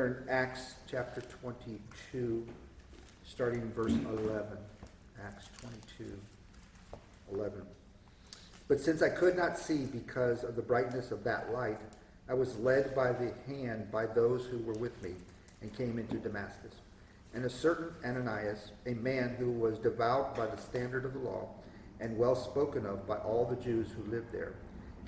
there in Acts chapter 22, starting in verse 11. Acts 22:11. But since I could not see because of the brightness of that light, I was led by the hand by those who were with me, and came into Damascus. And a certain Ananias, a man who was devout by the standard of the law, and well spoken of by all the Jews who lived there,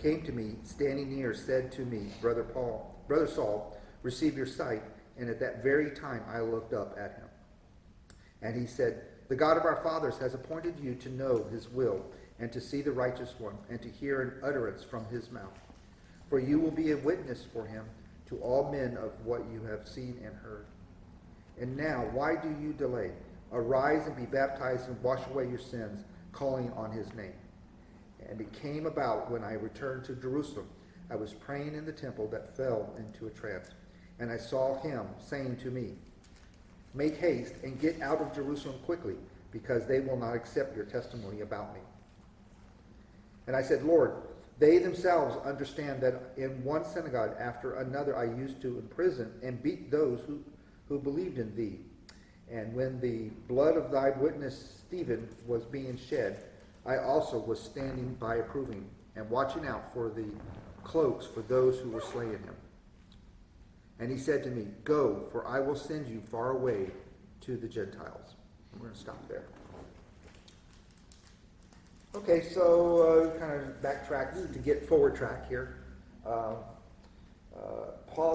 came to me, standing near, said to me, Brother Saul, receive your sight. And at that very time I looked up at him. And he said, the God of our fathers has appointed you to know his will, and to see the righteous one, and to hear an utterance from his mouth. For you will be a witness for him to all men of what you have seen and heard. And now, why do you delay? Arise and be baptized and wash away your sins, calling on his name. And it came about when I returned to Jerusalem, I was praying in the temple that fell into a trance. And I saw him saying to me, make haste and get out of Jerusalem quickly, because they will not accept your testimony about me. And I said, Lord, they themselves understand that in one synagogue after another I used to imprison and beat those who believed in thee. And when the blood of thy witness Stephen was being shed, I also was standing by approving and watching out for the cloaks for those who were slaying him. And he said to me, go, for I will send you far away to the Gentiles. We're going to stop there. Okay, so kind of backtrack to get forward track here. Paul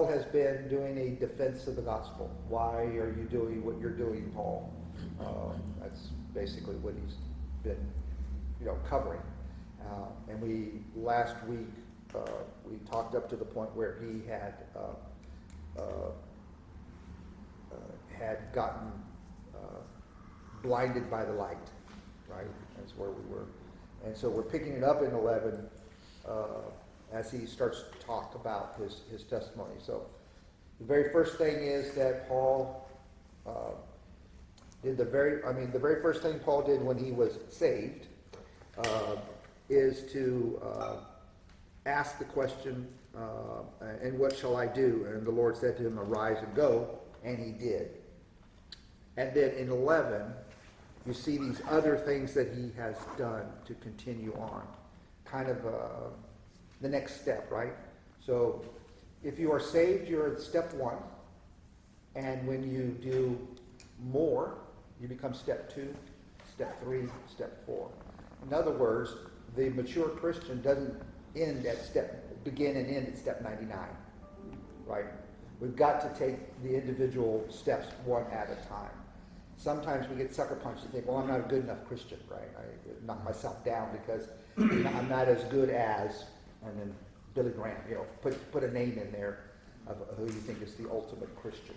has been doing a defense of the gospel. Why are you doing what you're doing, Paul? That's basically what he's been, covering. And last week we talked up to the point where he had gotten blinded by the light, right? That's where we were. And so we're picking it up in 11 as he starts to talk about his testimony. So the very first thing is that Paul did the very first thing Paul did when he was saved is to ask the question, and what shall I do? And the Lord said to him, arise and go, and he did. And then in 11, you see these other things that he has done to continue on. Kind of the next step, right? So if you are saved, you're at step 1. And when you do more, you become step 2, step 3, step 4. In other words, the mature Christian doesn't begin and end at step 99, right? We've got to take the individual steps one at a time. Sometimes we get sucker punched and think, well, I'm not a good enough Christian, right? I knock myself down because I'm not as good as, and then Billy Graham, put a name in there of who you think is the ultimate Christian.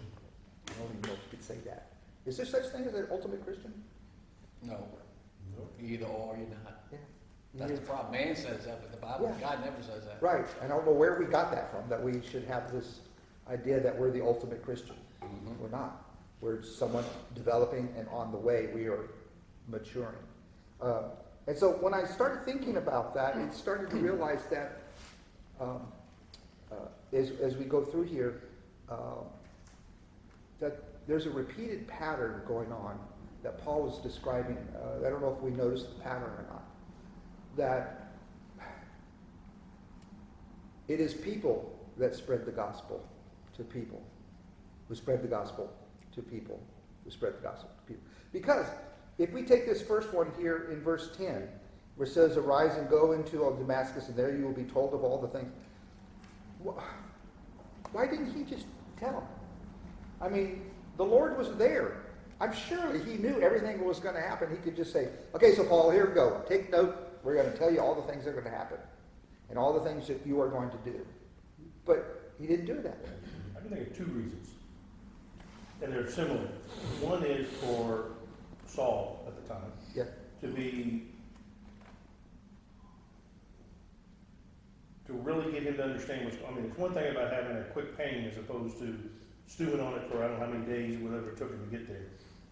I don't even know if you could say that. Is there such thing as an ultimate Christian? No. Either or, you're not. Yeah. That's the problem. Man says that, but the Bible, Yeah. God never says that. Right. I don't know where we got that from, that we should have this idea that we're the ultimate Christian. Mm-hmm. We're not. We're someone developing, and on the way we are maturing. And so when I started thinking about that, it started to realize that as we go through here, that there's a repeated pattern going on that Paul was describing. I don't know if we noticed the pattern or not. That it is people that spread the gospel to people, who spread the gospel to people, who spread the gospel to people. Because if we take this first one here in verse 10, where it says, arise and go into Damascus, and there you will be told of all the things. Why didn't he just tell them? I mean, the Lord was there. I'm sure he knew everything was going to happen. He could just say, okay, so Paul, here we go. Take note. We're going to tell you all the things that are going to happen and all the things that you are going to do. But he didn't do that. I can think of 2 reasons. And they're similar. One is for Saul at the time to really get him to understand it's one thing about having a quick pain as opposed to stewing on it for I don't know how many days or whatever it took him to get there.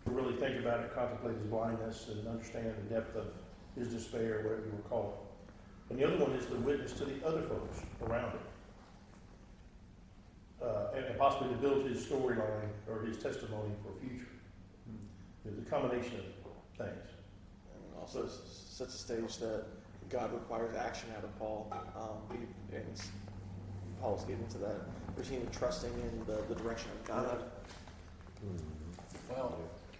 To really think about it, contemplate his blindness, and understand the depth of his despair, whatever you would call it. And the other one is the witness to the other folks around him. and possibly to build his storyline or his testimony for future. There's a combination of things. And also sets the stage that God requires action out of Paul. And Paul's getting to that. We're seeing him trusting in the direction of God. Well,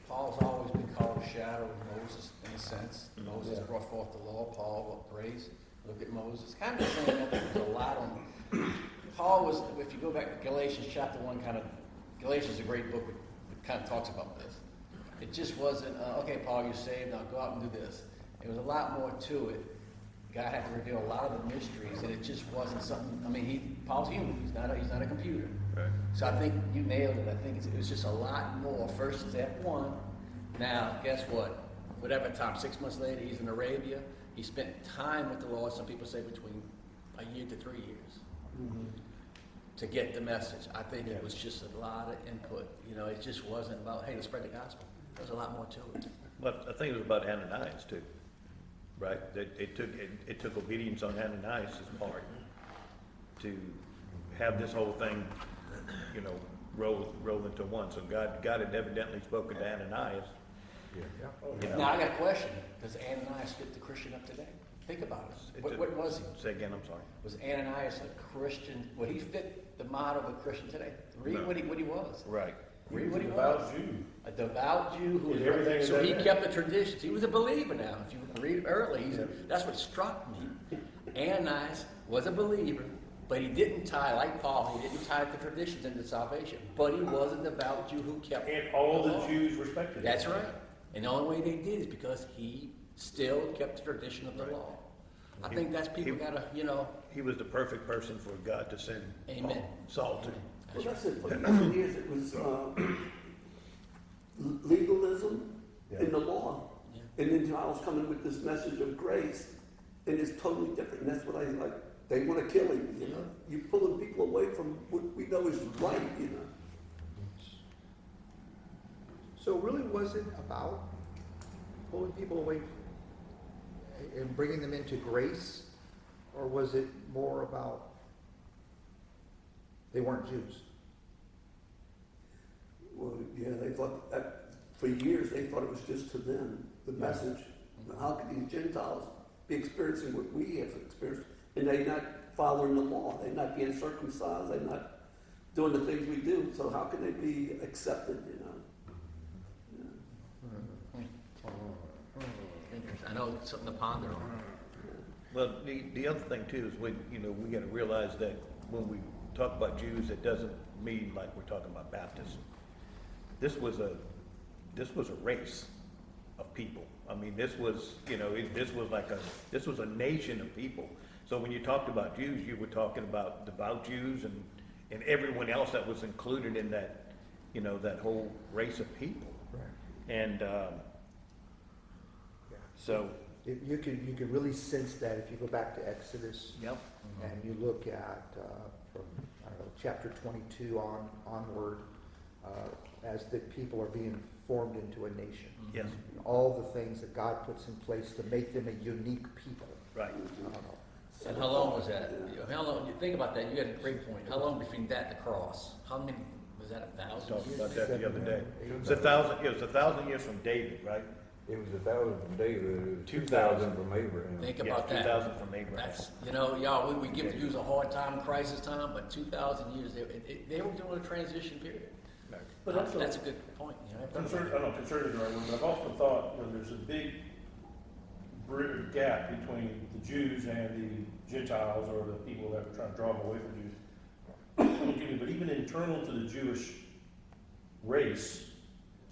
Paul's always been called a shadow of Moses in a sense. Moses Yeah. brought forth the law. Paul praised. Look at Moses. Kind of saying that there's a lot on. Paul was, if you go back to Galatians chapter 1, Galatians is a great book that kind of talks about this. It just wasn't, okay, Paul, you're saved, now go out and do this. There was a lot more to it. God had to reveal a lot of the mysteries, and it just wasn't something, I mean, Paul's human. He's not a computer. Right. So I think you nailed it. I think it was just a lot more. First step one. Now, guess what? Whatever time, 6 months later, he's in Arabia. He spent time with the Lord. Some people say between a year to 3 years to get the message. I think it was just a lot of input. You know, it just wasn't about, hey, let's spread the gospel. There's a lot more to it. But I think it was about Ananias too, right? It took obedience on Ananias' part to have this whole thing, you know, roll into one. So God had evidently spoken to Ananias. You know. Now, I got a question. Does Ananias fit the Christian of today? Think about it. What was he? Say again, I'm sorry. Was Ananias a Christian? Would he fit the model of a Christian today? Read No. what he was. Right. Read what he Devout was. Jew. A devout Jew who Did everything so that he meant. kept the traditions. He was a believer now. If you read early, that's what struck me. Ananias was a believer, but he didn't tie, like Paul, he didn't tie the traditions into salvation. But he was a devout Jew who kept And all the law. Jews respected him. That's right. And the only way they did is because he still kept the tradition of the law. I think that's people gotta, you know, He was the perfect person for God to send amen. Saul to. Well, that's it. For years, it was legalism in the law. Yeah. And then Giles coming with this message of grace, and it's totally different. And that's what I like. They want to kill him, you know. You're pulling people away from what we know is right, you know. So really, was it about pulling people away and bringing them into grace? Or was it more about they weren't Jews? Well, yeah, they thought that for years they thought it was just to them, the message. How could these Gentiles be experiencing what we have experienced, and they not following the law? They're not being circumcised. They're not doing the things we do. So how can they be accepted? You know. Interesting. I know it's something to ponder on. Well, the other thing too is we got to realize that when we talk about Jews, it doesn't mean like we're talking about Baptists. This was a race of people. I mean, this was a nation of people. So when you talked about Jews, you were talking about devout Jews and everyone else that was included in that, you know, that whole race of people. Right. And so. You can really sense that if you go back to Exodus. Yep. And you look at, from, I don't know, chapter 22 onward, as the people are being formed into a nation. Yes. All the things that God puts in place to make them a unique people. Right. I don't know. And how long was that? How long? You think about that. You had a great point. How long between that and the cross? How many? Was that 1,000 Talked years? about that the other day. It It was 1,000 years from David, right? It was 1,000 from David, it was 2,000 2,000 from Abraham. Think Yes, about that. 2,000 from Abraham. That's, you know, y'all, we give use a hard time, crisis time, but 2,000 years, they were doing a transition period. But also, That's a good point. You know, concern, I don't know, concern is the right word, but I've often thought, you know, there's a big gap between the Jews and the Gentiles, or the people that were trying to draw them away from Jews. But even internal to the Jewish race,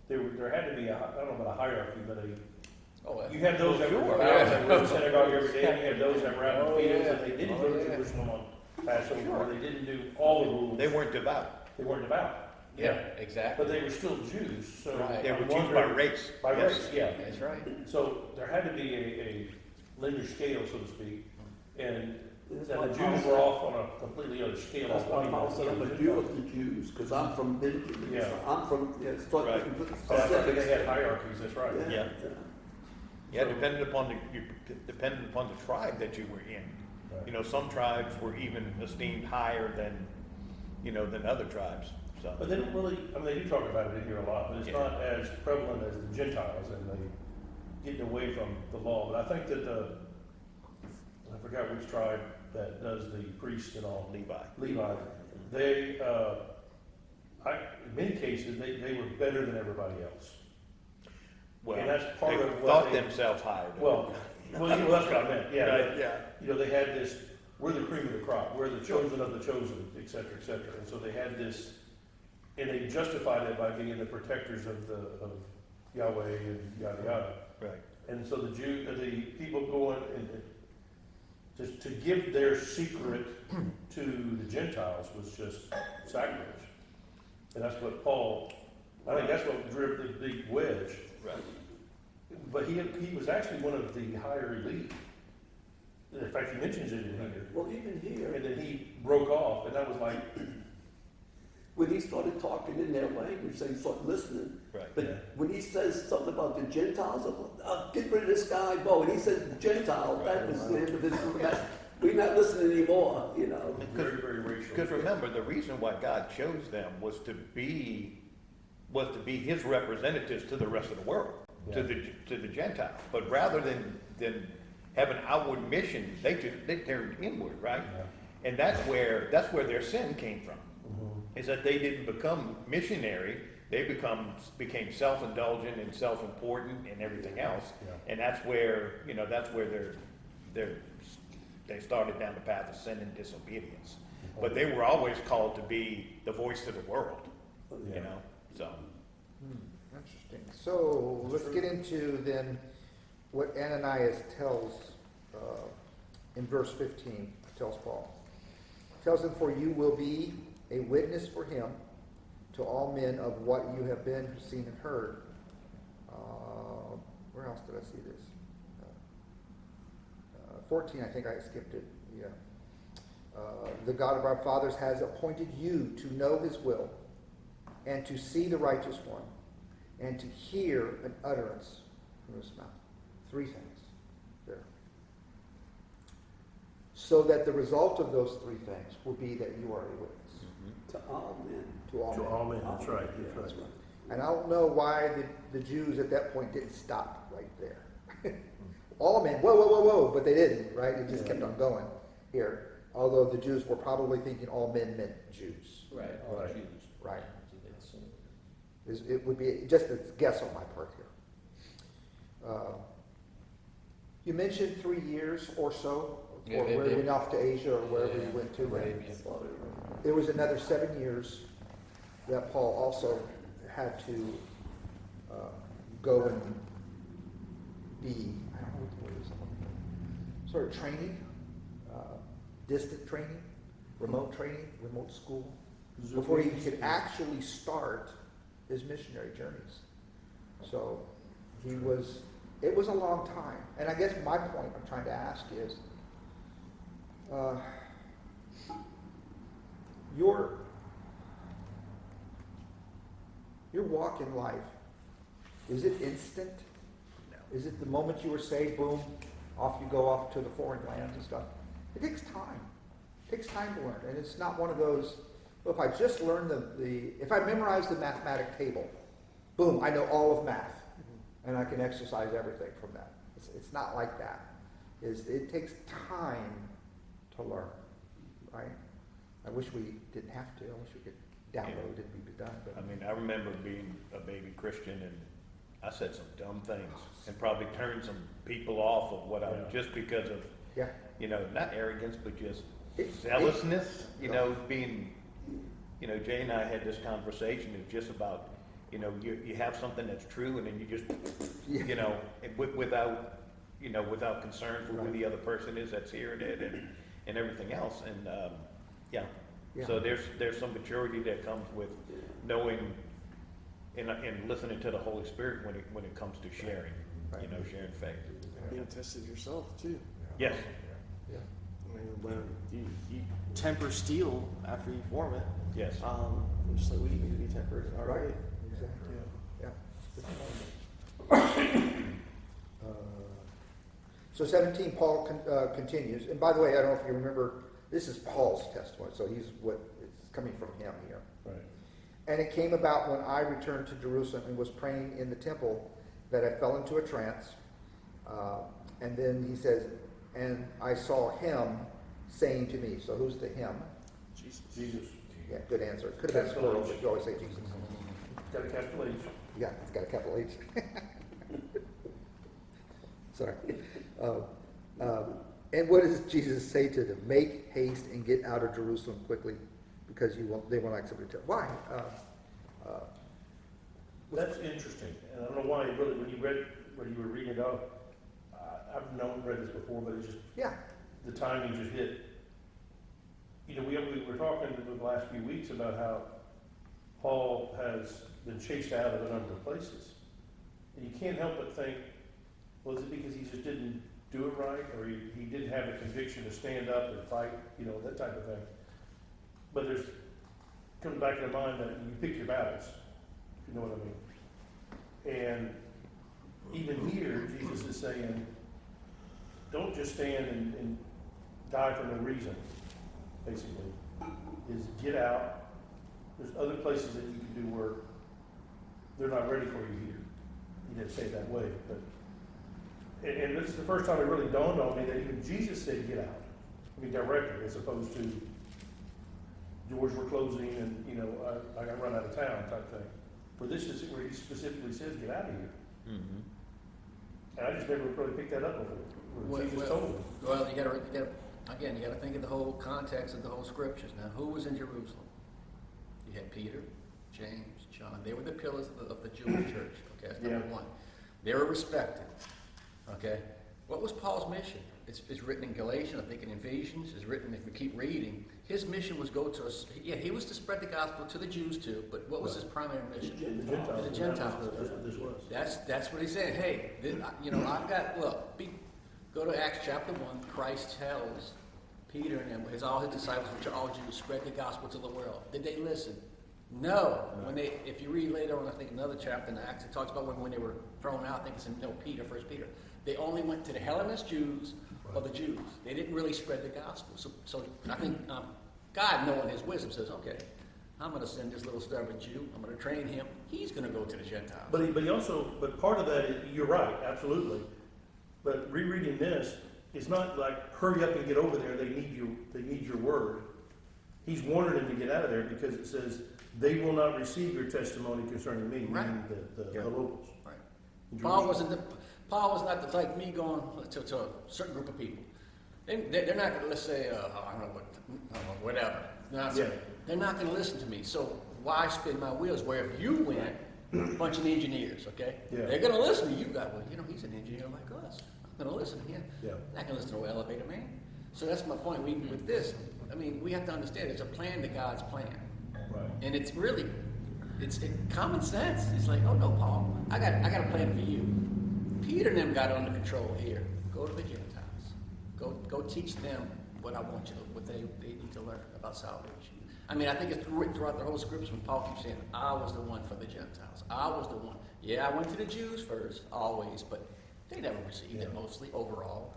there had to be I don't know about a hierarchy, but you had those that were that were in the synagogue every day, and you had those that were out in the fields, and they didn't go to Jerusalem on Passover, or they didn't do all the rules. They weren't devout. They weren't devout. Yeah, exactly. But they were still Jews, so. Right. They were I'm Jews by wondering- race. By Yes. race, yeah. That's right. So there had to be a linear scale, so to speak, and That's the why Jews Paul were said- off on a completely other scale. That's why Paul said I'm a Jew of the Jews, because I'm from Benjamin. Yeah. So I'm from, it's taught Right. So that's why they had hierarchies, that's right. Yeah. Yeah, depending upon the tribe that you were in. Right. You know, some tribes were even esteemed higher than than other tribes, so. But they don't really, I mean, they do talk about it in here a lot, but it's Yeah. not as prevalent as the Gentiles, and they getting away from the law. But I think that I forgot which tribe that does the priest and all, Levi. Levi, they, in many cases, they were better than everybody else. Well, And that's part they of what thought they- themselves higher. than- Well, that's what I meant, yeah. Right. They, they had this, we're the cream of the crop, we're the chosen of the chosen, et cetera, et cetera. And so they had this, and they justified it by being the protectors of Yahweh and yada yada. Right. And so the people going and to give their secret to the Gentiles was just sacrilege. And that's what I think that's what drew the big wedge. Right. But he was actually one of the higher elite. In fact, he mentions it in here. Well, even here, And then he broke off, and that was like, when he started talking in their language, they started listening. Right. But Yeah. when he says something about the Gentiles, get rid of this guy, Bo, and he says Gentile, that was the end of his message. We're not listening anymore, very, very racial. Because remember, the reason why God chose them was to be His representatives to the rest of the world, to the Gentiles. But rather than have an outward mission, they turned inward, right? Yeah. And that's where their sin came from. Mhm. Is that they didn't become missionary, they became self-indulgent and self-important and everything else. Yeah. And that's where they started down the path of sin and disobedience. But they were always called to be the voice of the world, Yeah. so. Interesting. So let's get into then what Ananias tells in verse 15, tells Paul. Tells him, for you will be a witness for him to all men of what you have been seen and heard. Where else did I see this? 14, I think I skipped it. Yeah. The God of our fathers has appointed you to know his will and to see the righteous one and to hear an utterance from his mouth. 3 things there. So that the result of those 3 things will be that you are a witness To all men. to all To men. all men, that's right, Yeah, that's right. And I don't know why the Jews at that point didn't stop right there. All men, whoa, whoa, whoa, whoa, but they didn't, right? It just kept on going here. Although the Jews were probably thinking all men meant Jews, Right. Right. Jews. right? That's it. It would be just a guess on my part here. You mentioned 3 years or so, Yeah, or they where you did. went off to Asia or wherever Yeah, you went to. Arabia. There was another 7 years that Paul also had to go and be, I don't know what the word is, sort of training, distant training, remote school, before he could actually start his missionary journeys. So it was a long time. And I guess my point I'm trying to ask is, your walk in life, is it instant? No. Is it the moment you were saved, boom, off you go off to the foreign lands and stuff? It takes time. It takes time to learn. And it's not one of those, well, if I just learn if I memorize the mathematic table, boom, I know all of math. And I can exercise everything from that. It's not like that. It takes time to learn, right? I wish we didn't have to. I wish we could download it and be done. But I mean, I remember being a baby Christian and I said some dumb things and probably turned some people off of what I'm, just because of, yeah, not arrogance, but just It- zealousness, being, Jay and I had this conversation, it's just about, you have something that's true and then you just, Yeah. without concern for who the other person is that's hearing it and everything else. And, yeah. Yeah. So there's some maturity that comes with knowing and listening to the Holy Spirit when it comes to sharing, Right. sharing faith. Being tested yourself too. Yes. yeah. I mean, when you temper steel after you form it, Yes. just like we need to be tempered in our Right. faith. Exactly. Yeah. So 17, Paul continues. And by the way, I don't know if you remember, this is Paul's testimony. So it's coming from him here. Right. And it came about when I returned to Jerusalem and was praying in the temple that I fell into a trance. And then he says, and I saw him saying to me. So who's the him? Jesus. Yeah, good answer. It could have been plural, but you always say Jesus. Got a capital H. Yeah, it's got a capital H. Sorry. And what does Jesus say to them? Make haste and get out of Jerusalem quickly, because they won't accept it. Why? That's interesting, and I don't know why, really, when you were reading it out, I've read this before, but it just, Yeah. the timing just hit. You know, we were talking the last few weeks about how Paul has been chased out of a number of places. And you can't help but think, well, is it because he just didn't do it right, or he didn't have the conviction to stand up and fight, you know, that type of thing. But comes back to the mind that you pick your battles, if you know what I mean. And even here, Jesus is saying, don't just stand and die for no reason, basically. Is get out. There's other places that you can do work. They're not ready for you here. He didn't say it that way, but and this is the first time it really dawned on me that even Jesus said get out. I mean directly, as opposed to doors were closing and, you know, I got run out of town type thing. Where this is where he specifically says get out of here. Mhm. And I just never really picked that up before. Where Jesus told me. Well, you gotta think of the whole context of the whole scriptures. Now, who was in Jerusalem? You had Peter, James, John. They were the pillars of the Jewish church. Okay, that's number one. They were respected. Okay, what was Paul's mission? It's written in Galatians, I think in Ephesians. It's written, if we keep reading, his mission was go to us. Yeah, he was to spread the gospel to the Jews too. But what was his primary mission? The Gentiles. To the Gentiles. That's what this was. That's what he's saying. Hey, I've got, go to Acts chapter 1. Christ tells Peter and them, all his disciples, which are all Jews, spread the gospel to the world. Did they listen? No. If you read later on, I think another chapter in Acts, it talks about when they were thrown out. I think it's in First Peter. They only went to the Hellenist Jews or the Jews. They didn't really spread the gospel. So I think God, knowing his wisdom, says, okay, I'm going to send this little stubborn Jew. I'm going to train him. He's going to go to the Gentiles. But part of that is, you're right, absolutely. But rereading this, it's not like hurry up and get over there. They need your word. He's warning them to get out of there because it says they will not receive your testimony concerning me, Right. meaning the locals. Right. In Paul Jerusalem. Paul was not like me going to a certain group of people. They're not going to, let's say, I don't know, whatever. They're not going to listen to me. So why spin my wheels? Where if you went, a bunch of engineers, okay? Yeah. They're going to listen to you. Well, he's an engineer like us. I'm going to listen to him. Yeah. I'm not going to listen to an elevator man. So that's my point. With this, we have to understand it's a plan to God's plan. Right. And it's really, it's common sense. It's like, oh no, Paul, I got a plan for you. Peter and them got it under control here. Go to the Gentiles. Go teach them what they need to learn about salvation. I think it's written throughout the whole scripture when Paul keeps saying, I was the one for the Gentiles. I was the one. Yeah, I went to the Jews first, always, but they never received it mostly, overall.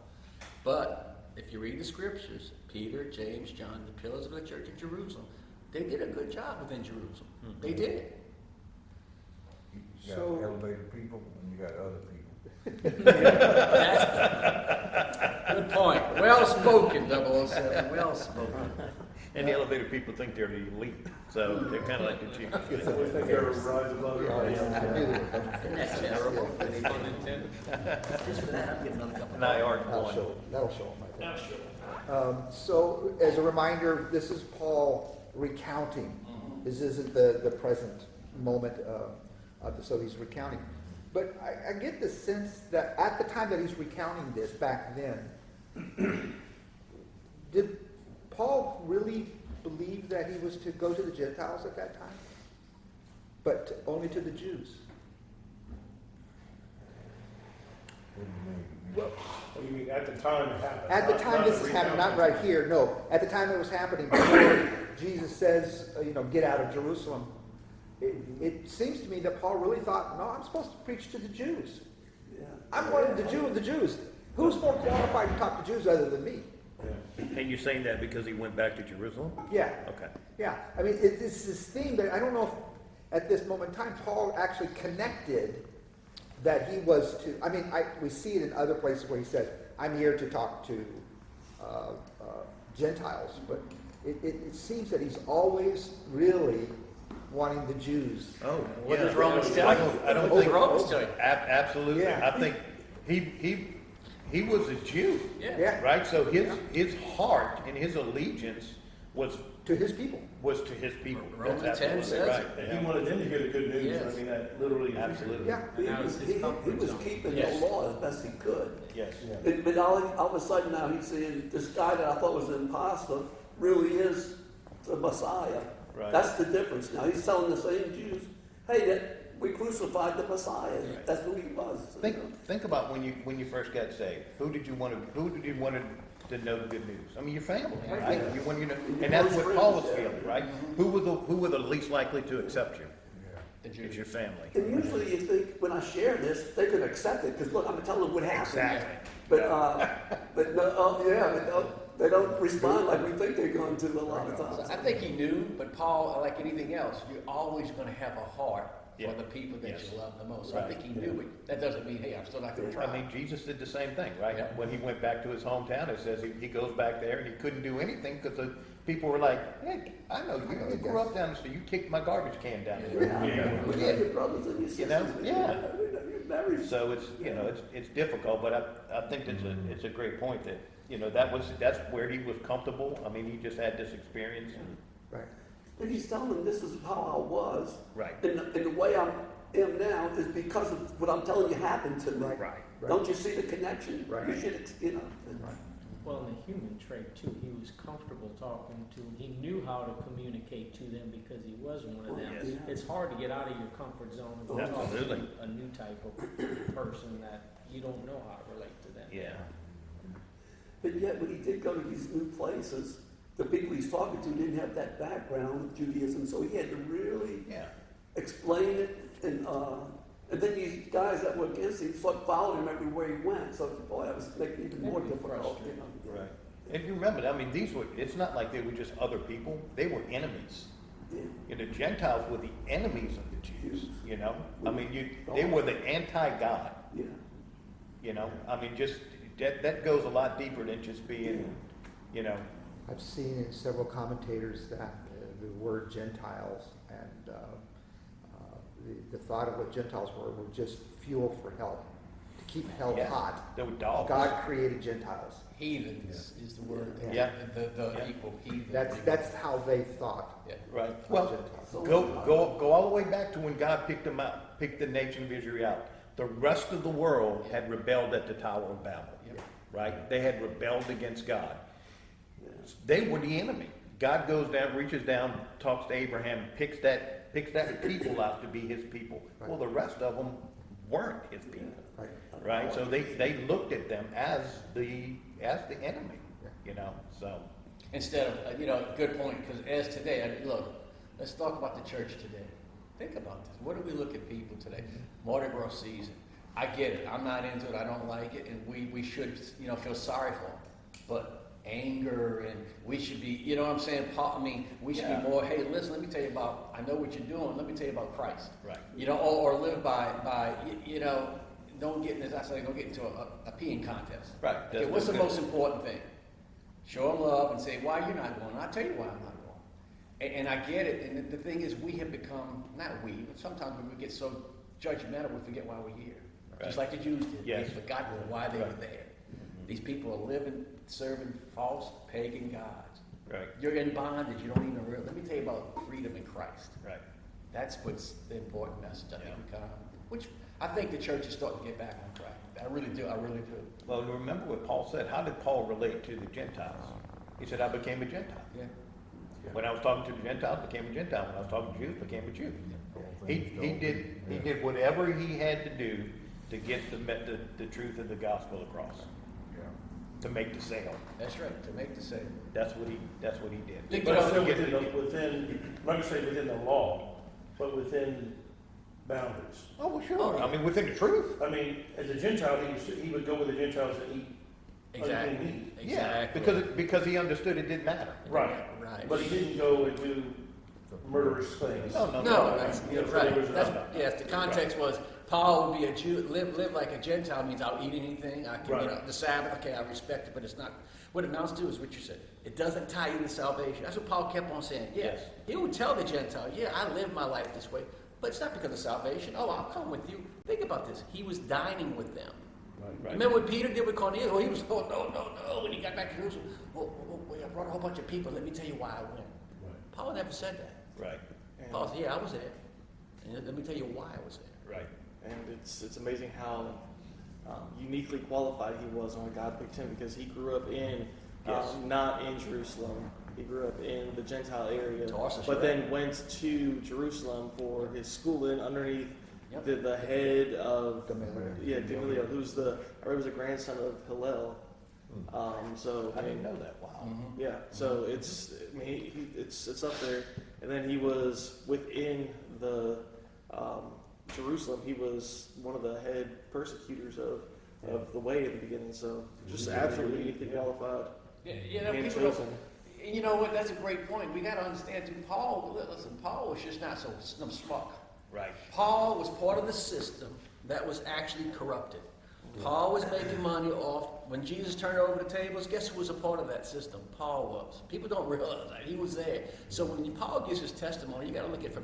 But if you read the scriptures, Peter, James, John, the pillars of the church in Jerusalem, they did a good job within Jerusalem. Mm-hmm. They did. You got elevated people and you got other people. Good point. Well spoken, 007. Well spoken. And the elevator people think they're the elite, so they're kind of like the chief. They always think they're rise above everybody else. That's terrible. Just for that, I'll give another couple. And I are That'll one. show them, I think. So, as a reminder, this is Paul recounting. This isn't the present moment, so he's recounting. But I get the sense that at the time that he's recounting this, back then, did Paul really believe that he was to go to the Gentiles at that time? But only to the Jews? What do you mean? Well, Well, you mean at the time it happened? at the time this is happening, not right here, no. At the time it was happening, before Jesus says, get out of Jerusalem, it seems to me that Paul really thought, no, I'm supposed to preach to the Jews. Yeah. I'm one of the Jew of the Jews. Who's more qualified to talk to Jews other than me? Yeah. And you're saying that because he went back to Jerusalem? Yeah. Okay. Yeah, I mean, it's this thing that I don't know if at this moment in time Paul actually connected that he was to. I mean, we see it in other places where he said, "I'm here to talk to Gentiles," but it seems that he's always really wanting the Jews. Oh, What yeah. does Romans tell you? I don't What does think Romans tell you? Absolutely. Yeah. I think he was a Jew, Yeah, right? So his heart and his allegiance was to his people. to his people. Romans That's 10 absolutely says right. it. And Yeah. he wanted them to hear the good news. Yes. I mean, that literally. Absolutely. Yeah, He That was, was his comfort zone. keeping Yes. the law as best he could. Yes. Yeah. But all of a sudden now he's saying, this guy that I thought was an imposter really is the Messiah. Right. That's the difference now. He's telling the same Jews, hey, that we crucified the Messiah. Right. That's who he was. Think about when you first got saved. Who did you want to know the good news? I mean, your family, right? Yeah. You want you know, Your and that's close what Paul was friends, yeah. feeling, right? Who were the least likely to accept you? The It's Jews. your family. And usually you think when I share this, they could accept it because look, I'm telling them what happened. Exactly. But no, they don't respond like we think they're going to a lot of So times. I think he knew, but Paul, like anything else, you're always going to have a heart Yeah. for the people that Yes. you love the most. So I Right. think he knew it. That doesn't mean, hey, I'm still not going to try. I mean, Jesus did the same thing, right? Yeah. When he went back to his hometown, it says he goes back there and he couldn't do anything because the people were like, hey, I know you. You grew up down the street. You kicked my garbage can down there. Yeah. We We did. got your brothers and your sisters. know? Yeah. You're married. So it's difficult, but I think it's a great point that, that's where he was comfortable. I mean, he just had this experience and, Right. And he's telling them this is how I was. right. And the way I am now is because of what I'm telling you happened to me. Right. Right. Don't you see the connection? Right. You should, Right. Well, in the human trait too, he was comfortable talking to, he knew how to communicate to them because he was one of them. Yes. It's hard to get out of your comfort zone and talk Absolutely. to a new type of person that you don't know how to relate to them. Yeah. But yet, when he did go to these new places, the people he's talking to didn't have that background with Judaism, so he had to really Yeah. explain it. And then these guys that were against him sort of followed him everywhere he went. So, boy, that was making it even more That'd be difficult. frustrating. Right. And you remember, I mean, it's not like they were just other people. They were enemies. Yeah. The Gentiles were the enemies of the Jews, I mean, they were the anti-God, Yeah. I mean, just, that goes a lot deeper than just being, I've seen in several commentators that the word Gentiles and the thought of what Gentiles were just fuel for hell, to keep hell Yeah. hot. They were dogs. God created Gentiles. Heathens is the word. Yeah. The Yeah. equal heathen. That's how they thought. Yeah. Right. of Well, Gentiles. So- go all the way back to when God picked the nation of Israel out. The rest of the world had rebelled at the Tower of Babel, Yep. right? They had rebelled against God. They were the enemy. God goes down, reaches down, talks to Abraham, picks that people out to be his people. Well, the rest of them weren't his people, Right. right? So they looked at them as the enemy, so. Instead of, good point, because as today, look, let's talk about the church today. Think about this. What do we look at people today? Mardi Gras season. I get it. I'm not into it. I don't like it. And we should, feel sorry for them. But anger and we should be, what I'm saying? We should Yeah. be more, hey, listen, let me tell you about, I know what you're doing. Let me tell you about Christ. Right. Or live by, don't get into a peeing contest. Right. Okay, That's what's the no good. most important thing? Show them love and say why you're not going. I'll tell you why I'm not going. And I get it. And the thing is, we have become, not we, but sometimes we get so judgmental, we forget why we're here. Just Right. like the Jews did. Yes. They forgot why they were Right. there. These people are living, serving false pagan gods. Right, You're in bondage. You don't even realize. Let me tell you about freedom in Christ. right. That's what's the important message I think Yeah. we kind of, which I think the church is starting to get back on track. I really do. I really do. Well, remember what Paul said. How did Paul relate to the Gentiles? He said, I became a Gentile. Yeah. When I was talking to the Gentiles, I became a Gentile. When I was talking to Jews, I became a Jew. He did whatever he had to do to get the truth of the gospel across, to make the sale. That's right. To make the sale. That's what he did. Think But about still it. within, I'm not gonna say within the law, but within boundaries. Oh, well, sure. I mean, within the truth. I mean, as a Gentile, he would go with the Gentiles and eat Exactly. unclean meat. Yeah, Exactly. because he understood it didn't matter. Right. Right. But he didn't go and do murderous things. No, that's, Yeah, you're so there right. was That's, enough. yes, the context was Paul would be a Jew, live like a Gentile means I'll eat anything. I can, Right. the Sabbath, okay, I respect it, but it's not. What it amounts to is what you said. It doesn't tie you to salvation. That's what Paul kept on saying. Yeah, Yes. he would tell the Gentile, yeah, I live my life this way, but it's not because of salvation. Oh, I'll come with you. Think about this. He was dining with them. Right. Remember what Peter did with Cornelius? Oh, he was, oh, no. When he got back to Jerusalem, I brought a whole bunch of people. Let me tell you why I went. Right. Paul never said that. Right, And, Paul said, yeah, I was there. And let me tell you why I was there. right. and it's amazing how uniquely qualified he was when God picked him, because he grew up in Yes. not in Jerusalem. He grew up in the Gentile area, Tarsus, but right. then went to Jerusalem for his schooling underneath Yep. the head of Gamaliel. Gamaliel, who's was a grandson of Hillel. So I didn't know that, wow. yeah, so it's I mean, it's up there, and then he was within the Jerusalem. He was one of the head persecutors of the way at the beginning. So just absolutely uniquely qualified. Yeah, and people chosen. don't, you know what, that's a great point. We got to understand too, Paul was just not some schmuck. Right. Paul was part of the system that was actually corrupted. Paul was making money off, when Jesus turned over the tables, guess who was a part of that system? Paul was. People don't realize that. He was there. So when Paul gives his testimony, you got to look at from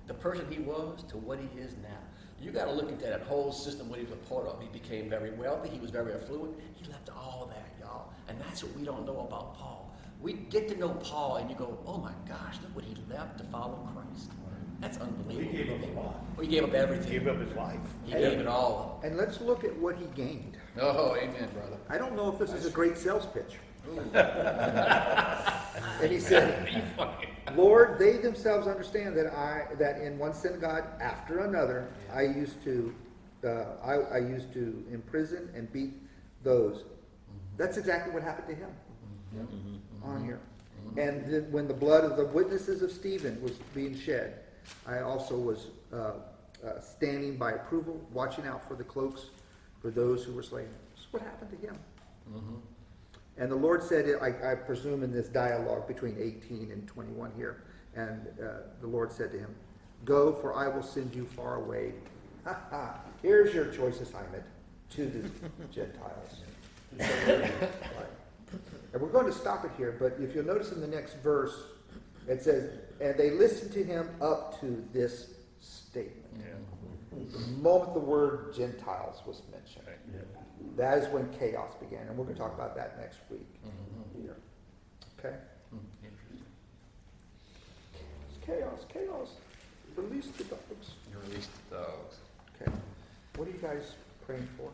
the person he was to what he is now. You got to look at that whole system, what he was a part of. He became very wealthy. He was very affluent. He left all that, y'all. And that's what we don't know about Paul. We get to know Paul and you go, oh my gosh, look what he left to follow Christ. That's unbelievable. He gave up a lot. Well, he gave up everything. Gave up his life. He gave it all And let's look at what he gained. up. Oh, amen, brother. I don't know if this is a great sales pitch. And he said, Lord, they themselves understand that in one synagogue after another, I used to imprison and beat those. That's exactly what happened to him on here. And then when the blood of the witnesses of Stephen was being shed, I also was standing by approval, watching out for the cloaks for those who were slain. That's what happened to him. And the Lord said, I presume in this dialogue between 18 and 21 here, and the Lord said to him, go, for I will send you far away. Here's your choice assignment to the Gentiles. Right. And we're going to stop it here, but if you'll notice in the next verse, it says, and they listened to him up to this statement. The moment the word Gentiles was mentioned, that is when chaos began. And we're going to talk about that next week. Here. Okay? Chaos. Release the dogs. You released the dogs. Okay. What are you guys praying for?